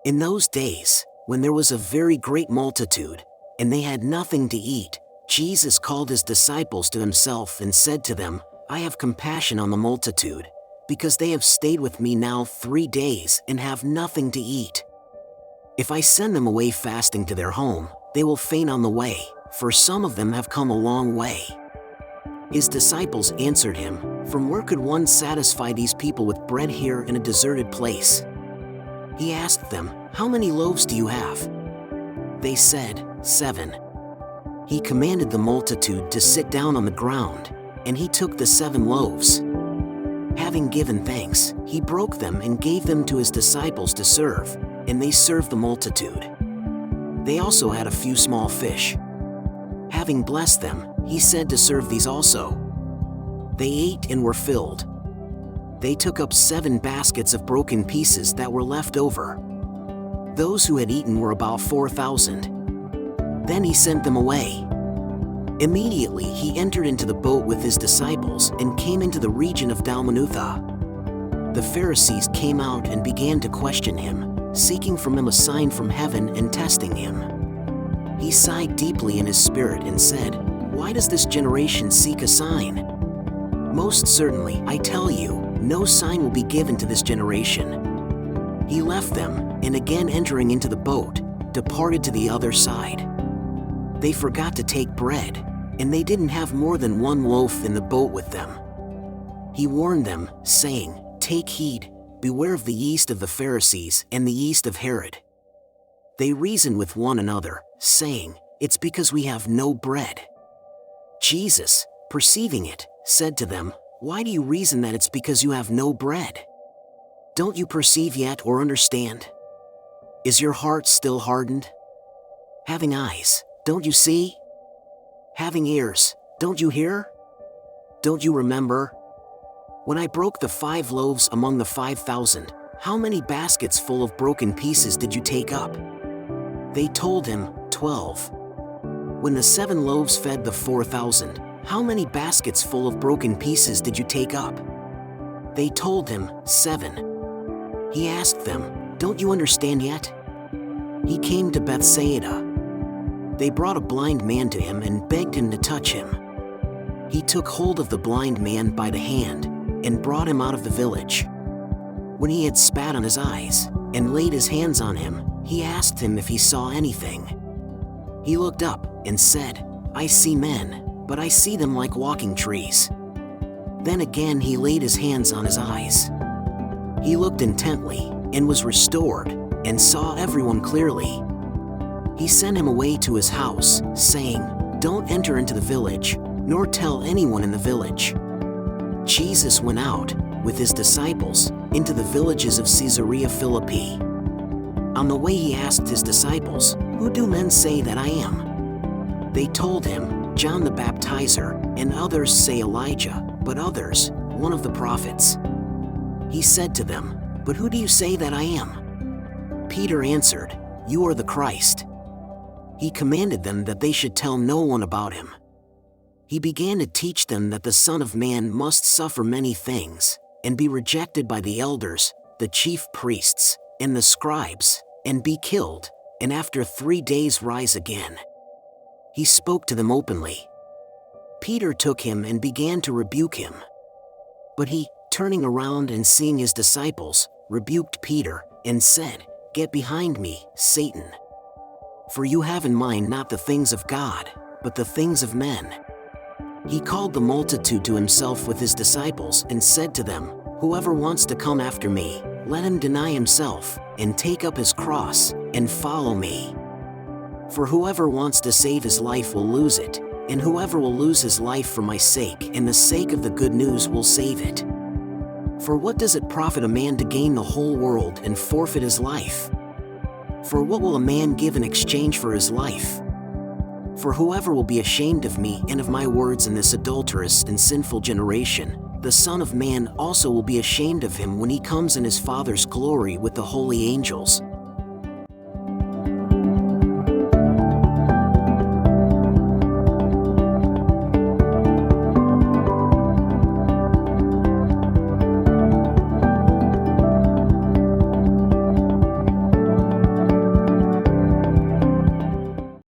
In those days, when there was a very great multitude, and they had nothing to eat, Jesus called his disciples to himself and said to them, I have compassion on the multitude, because they have stayed with me now 3 days and have nothing to eat. If I send them away fasting to their home, they will faint on the way, for some of them have come a long way. His disciples answered him, From where could one satisfy these people with bread here in a deserted place? He asked them, How many loaves do you have? They said, 7. He commanded the multitude to sit down on the ground, and he took the 7 loaves. Having given thanks, he broke them and gave them to his disciples to serve, and they served the multitude. They also had a few small fish. Having blessed them, he said to serve these also. They ate and were filled. They took up 7 baskets of broken pieces that were left over. Those who had eaten were about 4,000. Then he sent them away. Immediately he entered into the boat with his disciples and came into the region of Dalmanutha. The Pharisees came out and began to question him, seeking from him a sign from heaven and testing him. He sighed deeply in his spirit and said, Why does this generation seek a sign? Most certainly, I tell you, no sign will be given to this generation. He left them, and again entering into the boat, departed to the other side. They forgot to take bread, and they didn't have more than 1 loaf in the boat with them. He warned them, saying, Take heed, beware of the yeast of the Pharisees and the yeast of Herod. They reasoned with one another, saying, It's because we have no bread. Jesus, perceiving it, said to them, Why do you reason that it's because you have no bread? Don't you perceive yet or understand? Is your heart still hardened? Having eyes, don't you see? Having ears, don't you hear? Don't you remember? When I broke the 5 loaves among the 5,000, how many baskets full of broken pieces did you take up? They told him, 12. When the 7 loaves fed the 4,000, how many baskets full of broken pieces did you take up? They told him, 7. He asked them, Don't you understand yet? He came to Bethsaida. They brought a blind man to him and begged him to touch him. He took hold of the blind man by the hand and brought him out of the village. When he had spat on his eyes and laid his hands on him, he asked him if he saw anything. He looked up and said, I see men, but I see them like walking trees. Then again he laid his hands on his eyes. He looked intently and was restored and saw everyone clearly. He sent him away to his house, saying, Don't enter into the village, nor tell anyone in the village. Jesus went out, with his disciples, into the villages of Caesarea Philippi. On the way he asked his disciples, Who do men say that I am? They told him, John the Baptizer, and others say Elijah, but others, one of the prophets. He said to them, But who do you say that I am? Peter answered, You are the Christ. He commanded them that they should tell no one about him. He began to teach them that the Son of Man must suffer many things, and be rejected by the elders, the chief priests, and the scribes, and be killed, and after 3 days rise again. He spoke to them openly. Peter took him and began to rebuke him. But he, turning around and seeing his disciples, rebuked Peter, and said, Get behind me, Satan. For you have in mind not the things of God, but the things of men. He called the multitude to himself with his disciples and said to them, Whoever wants to come after me, let him deny himself, and take up his cross, and follow me. For whoever wants to save his life will lose it, and whoever will lose his life for my sake and the sake of the good news will save it. For what does it profit a man to gain the whole world and forfeit his life? For what will a man give in exchange for his life? For whoever will be ashamed of me and of my words in this adulterous and sinful generation, the Son of Man also will be ashamed of him when he comes in his Father's glory with the holy angels.